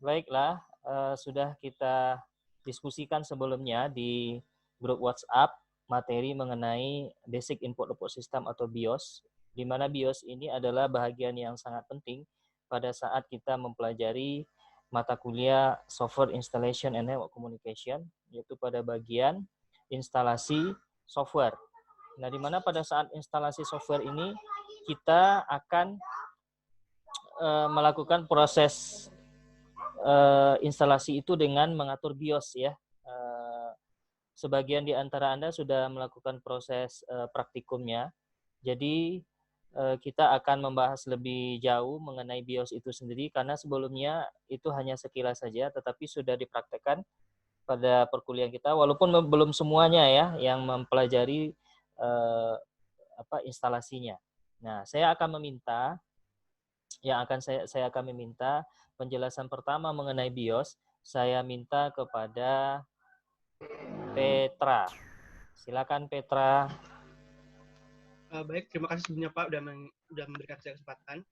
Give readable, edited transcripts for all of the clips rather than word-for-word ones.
baiklah, sudah kita diskusikan sebelumnya di grup WhatsApp materi mengenai Basic Input-Output System atau BIOS, di mana BIOS ini adalah bahagian yang sangat penting pada saat kita mempelajari mata kuliah Software Installation and Network Communication, yaitu pada bagian instalasi software. Nah, di mana pada saat instalasi software ini kita akan melakukan proses instalasi itu dengan mengatur BIOS ya. Sebagian di antara Anda sudah melakukan proses praktikumnya. Jadi kita akan membahas lebih jauh mengenai BIOS itu sendiri karena sebelumnya itu hanya sekilas saja, tetapi sudah dipraktekkan pada perkuliahan kita, walaupun belum semuanya ya yang mempelajari instalasinya. Nah, saya akan meminta penjelasan pertama mengenai BIOS. Saya minta kepada Petra. Silakan Petra. Baik, terima kasih sebelumnya Pak sudah memberikan saya kesempatan.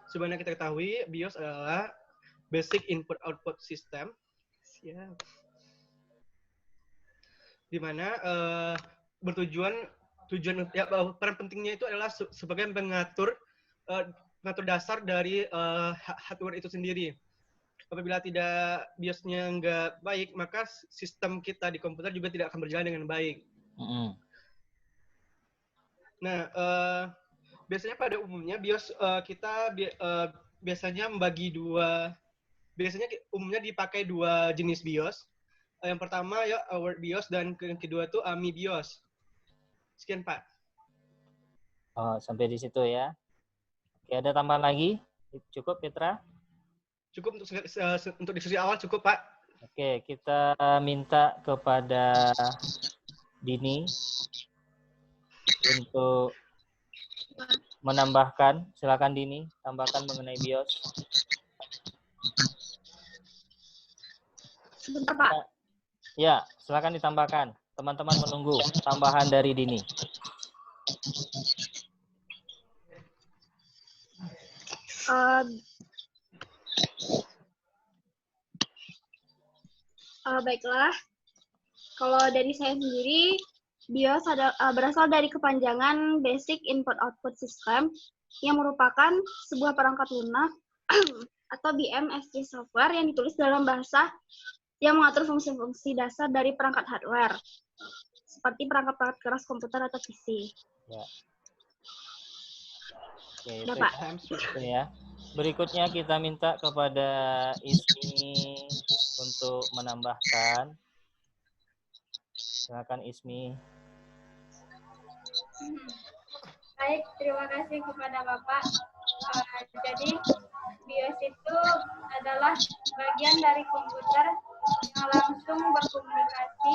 Sebenarnya kita ketahui BIOS adalah Basic Input Output System. Siap. Di mana tujuan ya, peran pentingnya itu adalah sebagai pengatur dasar dari hardware itu sendiri. Apabila tidak BIOS-nya nggak baik, maka sistem kita di komputer juga tidak akan berjalan dengan baik. Nah, biasanya pada umumnya BIOS kita biasanya membagi biasanya umumnya dipakai dua jenis BIOS. Yang pertama ya Word BIOS dan yang kedua itu AMI BIOS. Sekian Pak. Oh, sampai di situ ya. Oke, ada tambahan lagi? Cukup Petra? Cukup untuk diskusi awal cukup Pak. Oke, kita minta kepada Dini untuk menambahkan. Silakan Dini, tambahkan mengenai BIOS. Sebentar Pak. Ya, silakan ditambahkan. Teman-teman menunggu tambahan dari Dini. Baiklah, kalau dari saya sendiri, BIOS berasal dari kepanjangan Basic Input Output System yang merupakan sebuah perangkat lunak atau BMSC software yang ditulis dalam bahasa yang mengatur fungsi-fungsi dasar dari perangkat hardware, seperti perangkat-perangkat keras komputer atau PC. Ya. Oke, itu ya. Berikutnya kita minta kepada Ismi untuk menambahkan. Silakan Ismi. Baik, terima kasih kepada Bapak. Jadi BIOS itu adalah bagian dari komputer yang langsung berkomunikasi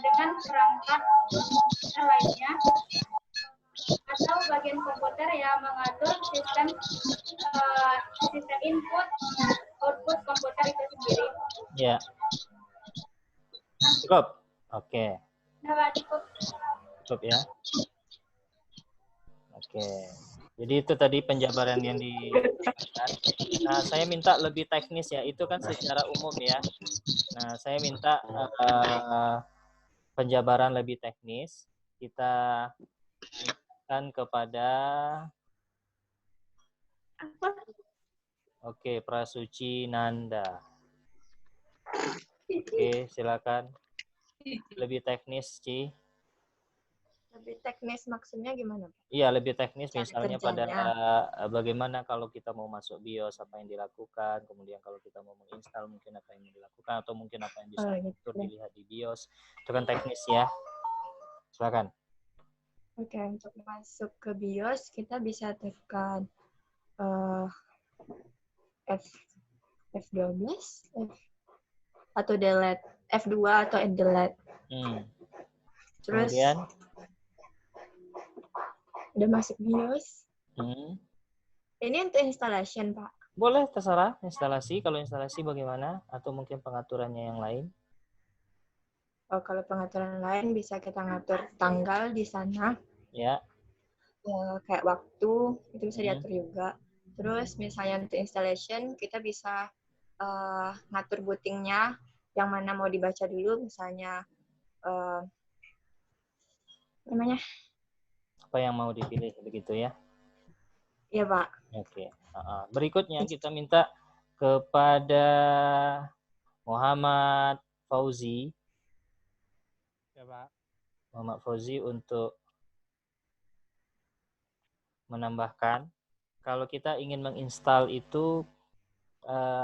dengan perangkat komputer lainnya atau bagian komputer yang mengatur sistem input output komputer itu sendiri. Ya. Cukup. Oke. Nah, cukup. Cukup ya. Oke. Jadi itu tadi penjabaran yang diberikan. Nah, saya minta lebih teknis ya. Itu kan secara umum ya. Nah, saya minta penjabaran lebih teknis. Kita kan kepada Oke, Prasuci Nanda. Oke, silakan. Lebih teknis, Ci. Lebih teknis maksudnya gimana? Iya, lebih teknis misalnya pada bagaimana kalau kita mau masuk BIOS, apa yang dilakukan, kemudian kalau kita mau menginstal mungkin apa yang dilakukan, atau mungkin apa yang bisa dilihat di BIOS. Itu kan teknis ya. Silakan. Oke, untuk masuk ke BIOS kita bisa tekan F12 atau delete, F2 atau delete. Terus kemudian udah masuk BIOS. Ini untuk installation, Pak. Boleh, terserah instalasi. Kalau instalasi bagaimana? Atau mungkin pengaturannya yang lain? Oh, kalau pengaturan lain bisa kita ngatur tanggal di sana. Ya. Kayak waktu, itu bisa diatur juga. Terus misalnya untuk installation, kita bisa ngatur bootingnya, yang mana mau dibaca dulu, misalnya namanya. Apa yang mau dipilih begitu ya? Iya, Pak. Oke. Berikutnya kita minta kepada Muhammad Fauzi. Ya, Pak. Muhammad Fauzi untuk menambahkan, kalau kita ingin menginstal itu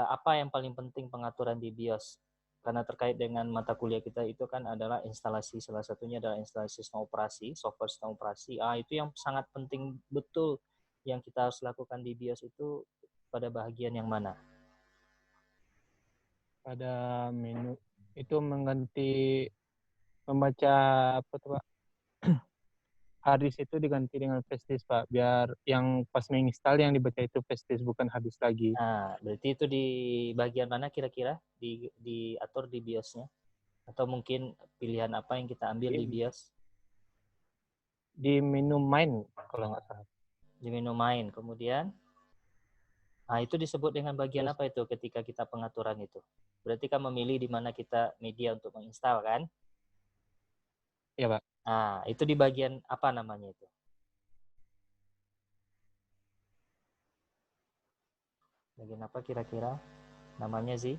apa yang paling penting pengaturan di BIOS? Karena terkait dengan mata kuliah kita itu kan adalah instalasi, salah satunya adalah instalasi sistem operasi, software sistem operasi. Itu yang sangat penting betul yang kita harus lakukan di BIOS itu pada bagian yang mana? Pada menu itu mengganti membaca apa tuh, Pak? Harddisk itu diganti dengan flash disk, Pak, biar yang pas menginstal yang dibaca itu flash disk bukan harddisk lagi. Nah, berarti itu di bagian mana kira-kira diatur di BIOS-nya? Atau mungkin pilihan apa yang kita ambil di BIOS? Di menu main kalau nggak salah. Di menu main, kemudian itu disebut dengan bagian apa itu ketika kita pengaturan itu? Berarti kan memilih di mana kita media untuk menginstal kan? Iya, Pak. Nah, itu di bagian apa namanya itu? Bagian apa kira-kira namanya sih?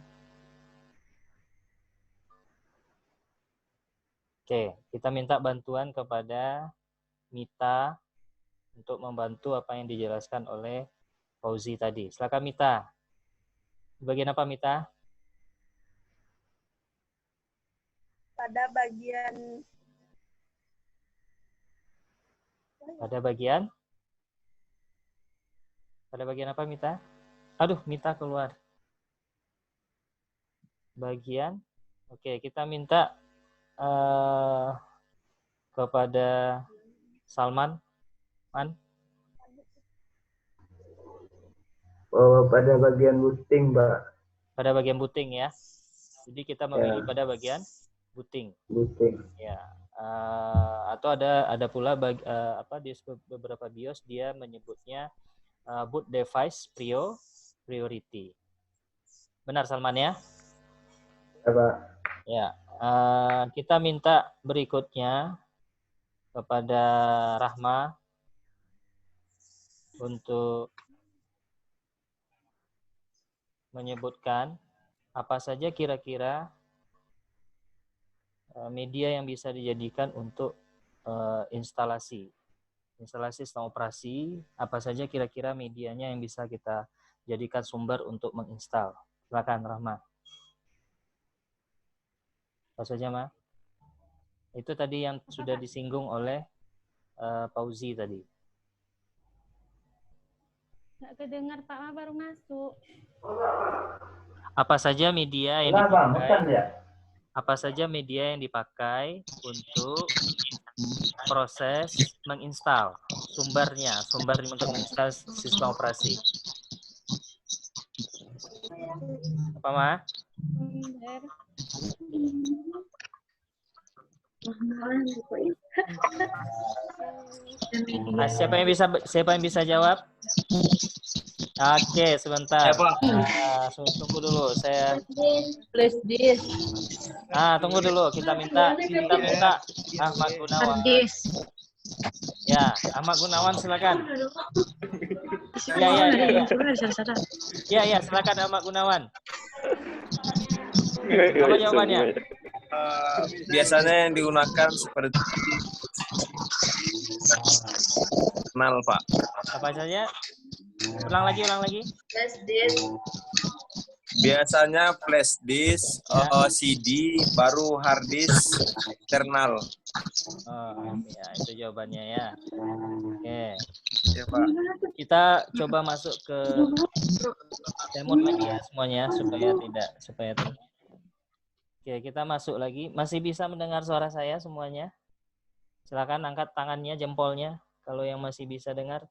Oke, kita minta bantuan kepada Mita untuk membantu apa yang dijelaskan oleh Fauzi tadi. Silakan Mita. Bagian apa Mita? Pada bagian apa Mita? Aduh, Mita keluar. Bagian. Oke, kita minta kepada Salman. Pada bagian booting, Mbak. Pada bagian booting ya. Jadi kita memilih pada bagian booting. Booting. Ya. Atau ada pula di beberapa BIOS dia menyebutnya boot device priority. Benar Salman ya? Ya, Pak. Ya. Kita minta berikutnya kepada Rahma untuk menyebutkan apa saja kira-kira media yang bisa dijadikan untuk instalasi sistem operasi, apa saja kira-kira medianya yang bisa kita jadikan sumber untuk menginstal. Silakan Rahma. Apa saja, Ma? Itu tadi yang sudah disinggung oleh Fauzi tadi. Nggak kedengar Pak Ma baru masuk. Apa saja media yang dipakai? Apa saja media yang dipakai untuk proses menginstal? Sumber untuk menginstal sistem operasi. Apa, Ma? Siapa yang bisa jawab? Oke, sebentar. Tunggu dulu, saya. flash disk. Tunggu dulu, kita minta Ahmad Gunawan. Ya, Ahmad Gunawan silakan. Ya, silakan Ahmad Gunawan. Apa jawabannya? Biasanya yang digunakan seperti kenal, Pak. Apa saja? Ulang lagi. Flash disk. Biasanya flash disk, CD, baru hard disk, internal. Ya, itu jawabannya ya. Oke. Ya, Pak. Kita coba masuk ke demo lagi ya semuanya supaya Oke, kita masuk lagi. Masih bisa mendengar suara saya semuanya? Silakan angkat tangannya, jempolnya kalau yang masih bisa dengar.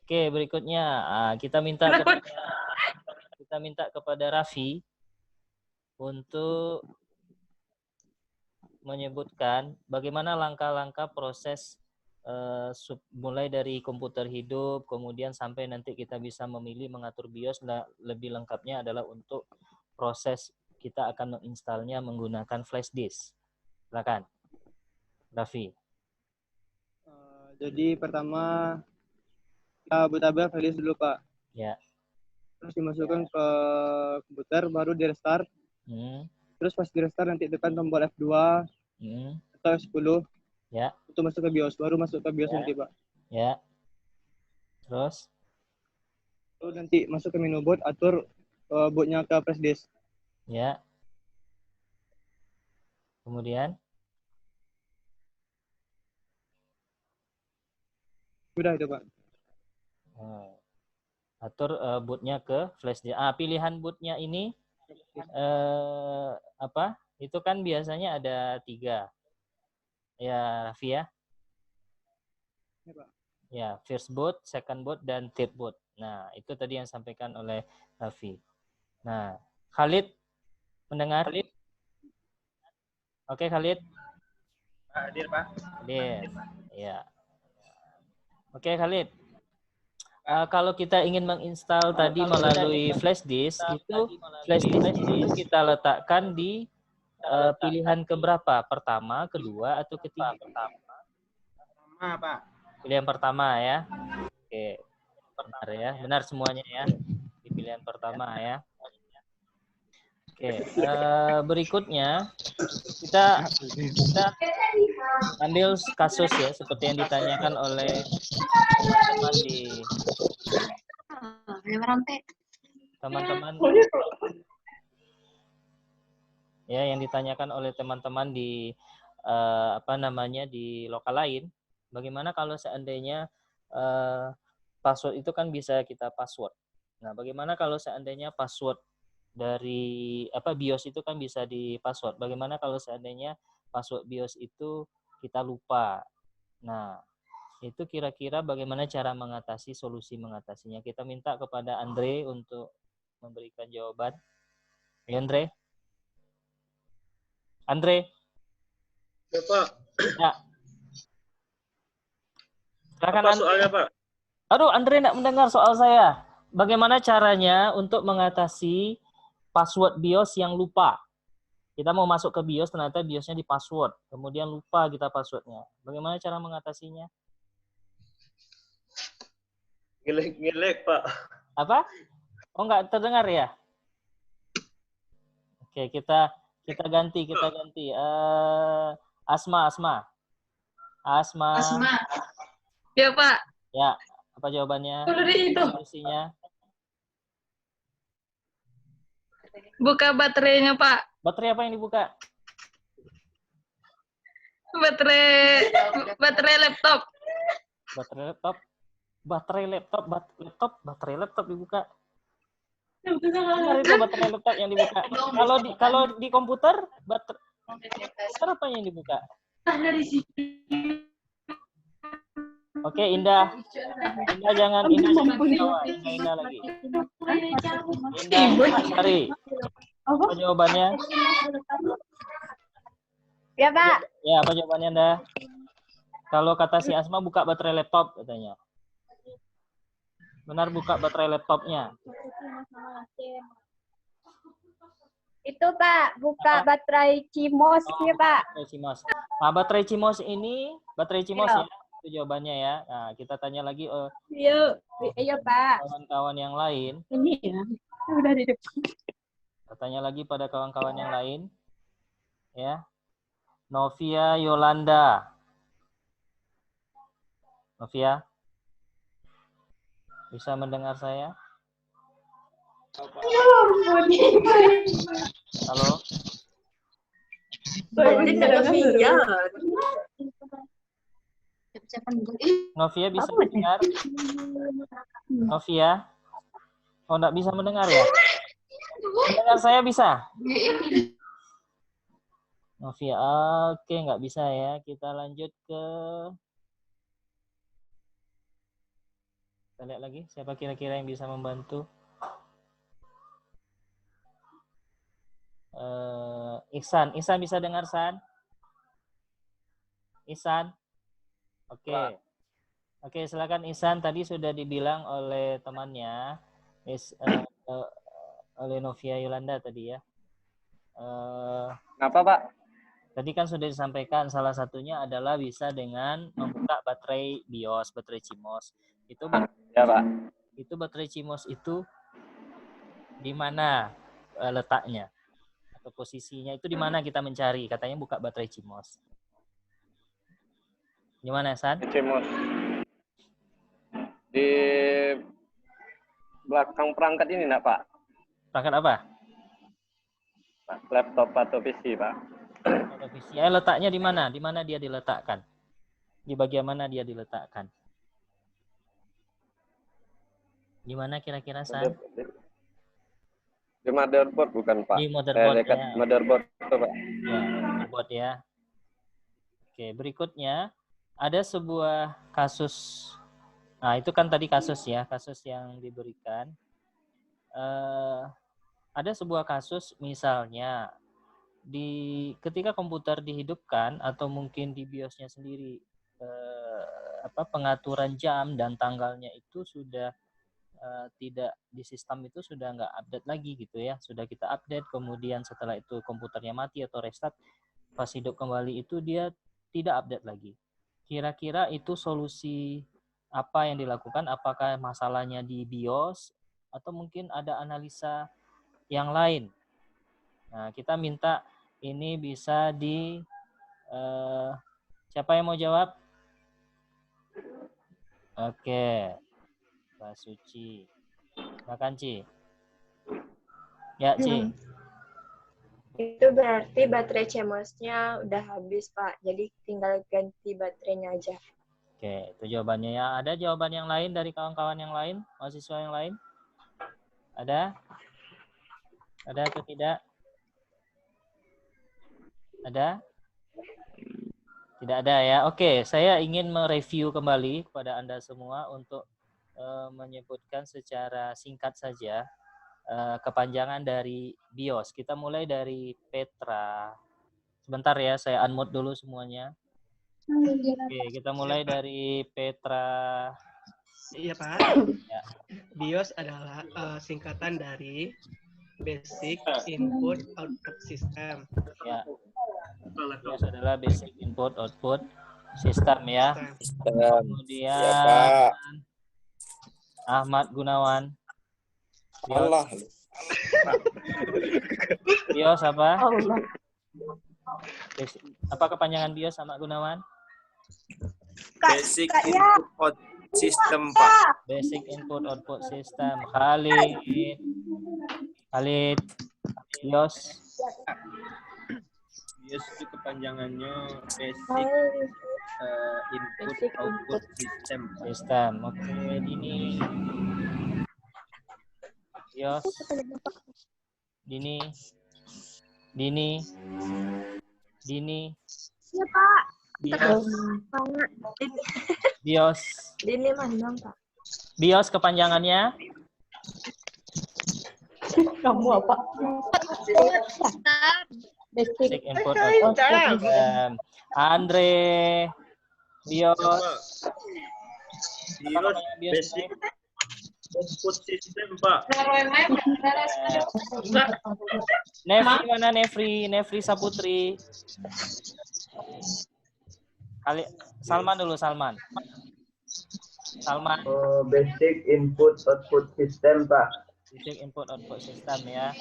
Oke, berikutnya kita minta kepada Raffi untuk menyebutkan bagaimana langkah-langkah proses mulai dari komputer hidup, kemudian sampai nanti kita bisa memilih mengatur BIOS. Lebih lengkapnya adalah untuk proses kita akan menginstalnya menggunakan flash disk. Silakan, Raffi. Jadi pertama kita bootable flash disk dulu Pak. Ya. Terus dimasukkan ke komputer, baru di restart. Terus pas di restart nanti tekan tombol F2 atau F10. Ya. Itu masuk ke BIOS, baru masuk ke BIOS nanti Pak. Ya. Terus? Lalu nanti masuk ke menu boot, atur bootnya ke flash disk. Ya. Kemudian? Sudah itu Pak. Atur bootnya ke flash disk. Pilihan bootnya ini apa? Itu kan biasanya ada 3. Ya, Raffi ya? Ya, Pak. Ya, first boot, second boot, dan third boot. Nah, itu tadi yang disampaikan oleh Raffi. Nah, Khalid mendengar? Oke, Khalid? Hadir, Pak. Hadir. Ya. Oke, Khalid. Kalau kita ingin menginstal tadi melalui flash disk, itu flash disk itu kita letakkan di pilihan keberapa? Pertama, kedua, atau ketiga? Pertama, Pak. Pilihan pertama ya. Oke. Benar ya. Benar semuanya ya. Di pilihan pertama ya. Oke. Berikutnya kita ambil kasus ya seperti yang ditanyakan oleh teman-teman di teman-teman ya yang ditanyakan oleh teman-teman di di lokal lain. Bagaimana kalau seandainya password itu kan bisa kita password. Nah, bagaimana kalau seandainya password dari BIOS itu kan bisa di password. Bagaimana kalau seandainya password BIOS itu kita lupa. Nah, itu kira-kira bagaimana cara mengatasi, solusi mengatasinya. Kita minta kepada Andre untuk memberikan jawaban. Ya, Andre? Andre? Ya, Pak. Ya. Silakan, Apa soalnya, Pak? Aduh, Andre tidak mendengar soal saya. Bagaimana caranya untuk mengatasi password BIOS yang lupa? Kita mau masuk ke BIOS, ternyata BIOS-nya di password. Kemudian lupa kita passwordnya. Bagaimana cara mengatasinya? Ngelek, Pak. Apa? Oh, nggak terdengar ya? Oke, kita ganti. Asma. Ya, Pak. Ya, apa jawabannya? Solusinya? Buka baterainya, Pak. Baterai apa yang dibuka? Baterai laptop. Baterai laptop dibuka. Benar itu baterai laptop yang dibuka. Kalau di komputer, baterai apa yang dibuka? Oke, Indah jangan ketawa. Indah lagi. Indah, Sari. Apa jawabannya? Ya, Pak. Ya, apa jawabannya, Anda? Kalau kata si Asma, buka baterai laptop, katanya. Benar, buka baterai laptopnya. Itu, Pak. Buka baterai CMOS, ya, Pak. Baterai CMOS. Nah, baterai CMOS ya. Itu jawabannya ya. Nah, kita tanya lagi Iya, Pak. kawan-kawan yang lain. Ini ya. Udah di depan. Kita tanya lagi pada kawan-kawan yang lain. Ya. Novia Yolanda. Novia? Bisa mendengar saya? Halo? Novia bisa mendengar? Novia? Oh, enggak bisa mendengar ya? Mendengar saya bisa? Novia, oke, nggak bisa ya. Kita lanjut ke... Kita lihat lagi, siapa kira-kira yang bisa membantu? Ihsan bisa dengar, San? Ihsan? Oke, silakan Ihsan. Tadi sudah dibilang oleh temannya, oleh Novia Yolanda tadi ya. Kenapa, Pak? Tadi kan sudah disampaikan salah satunya adalah bisa dengan membuka baterai BIOS, baterai CMOS. Ya, Pak. Itu baterai CMOS itu di mana letaknya atau posisinya itu di mana kita mencari? Katanya buka baterai CMOS. Gimana, San? CMOS. Di belakang perangkat ini, enggak, Pak? Perangkat apa? Laptop atau PC, Pak. Atau PC. Letaknya di mana? Di mana dia diletakkan? Di bagian mana dia diletakkan? Di mana kira-kira, San? Di motherboard bukan, Pak? Di motherboard, dekat ya. Motherboard itu, Pak. Ya, motherboard ya. Oke, berikutnya ada sebuah kasus. Nah, itu kan tadi kasus ya, kasus yang diberikan. Ada sebuah kasus misalnya ketika komputer dihidupkan atau mungkin di BIOS-nya sendiri pengaturan jam dan tanggalnya itu sudah tidak di sistem itu sudah nggak update lagi gitu ya, sudah kita update kemudian setelah itu komputernya mati atau restart pas hidup kembali itu dia tidak update lagi. Kira-kira itu solusi apa yang dilakukan? Apakah masalahnya di BIOS atau mungkin ada analisa yang lain? Nah, kita minta ini bisa siapa yang mau jawab? Oke. Mbak Suci. Silakan, Ci. Ya, Ci. Itu berarti baterai CMOS-nya udah habis, Pak. Jadi tinggal ganti baterainya aja. Oke, itu jawabannya ya. Ada jawaban yang lain dari kawan-kawan yang lain? Mahasiswa yang lain? Ada? Ada atau tidak? Ada? Tidak ada ya. Oke, saya ingin mereview kembali kepada Anda semua untuk menyebutkan secara singkat saja kepanjangan dari BIOS. Kita mulai dari Petra. Sebentar ya, saya unmute dulu semuanya. Oke, kita mulai dari Petra. Iya, Pak. Ya. BIOS adalah singkatan dari Basic Input Output System. Ya. BIOS adalah Basic Input Output System ya. Kemudian Ya, Pak. Ahmad Gunawan. Allah. BIOS apa? Allah. Apa kepanjangan BIOS Ahmad Gunawan? Basic Input System, Pak. Basic Input Output System. Khalid. BIOS. BIOS itu kepanjangannya Basic Input Output System. Oke, Dini. BIOS. Dini. Iya, Pak. BIOS. Ini mana, Pak? BIOS kepanjangannya? Kamu apa? Basic Input Output System. Andre. BIOS. Apa namanya BIOS? Output System, Pak. Nefri mana Nefri? Nefri Saputri. Salman dulu, Salman. Basic Input Output System, Pak. Basic Input Output System ya.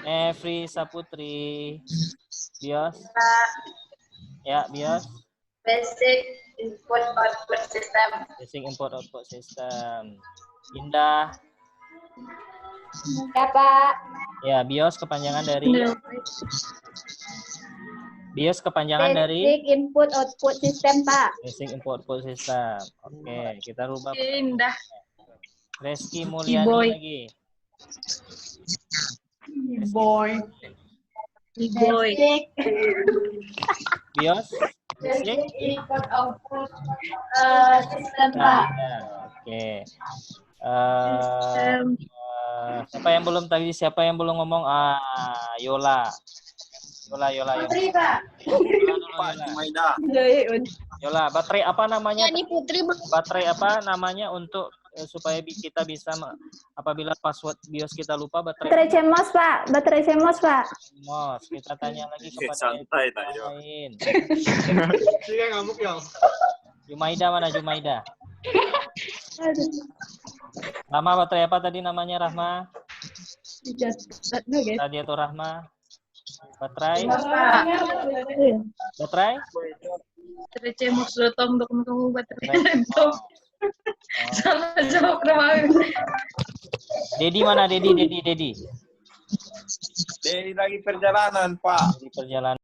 Nefri Saputri. BIOS. Ya, BIOS. Basic Input Output System. Basic Input Output System. Indah. Ya, Pak. Ya, BIOS kepanjangan dari Basic Input Output System, Pak. Basic Input Output System. Oke, kita rubah. Indah. Reski Mulyani Boy. lagi. Boy. Basic BIOS. Basic. Input Output System, Pak. Ya, oke. Siapa yang belum ngomong? Yola. Putri, Pak. Yola, baterai apa namanya? Ini Putri. Baterai apa namanya untuk supaya kita bisa apabila password BIOS kita lupa Baterai CMOS, Pak. Baterai CMOS, Pak. CMOS. Kita tanya lagi kepada Santai, tak, yang lain. Iya ngamuk ya. Jumaida mana Jumaida? Rahma baterai apa tadi namanya Rahma? Radiator Rahma. Baterai? Baterai? Baterai CMOS Tom dokumen baterai laptop. Sama-sama kemarin. Dedi mana Dedi? Dari lagi perjalanan, Pak. Di perjalanan.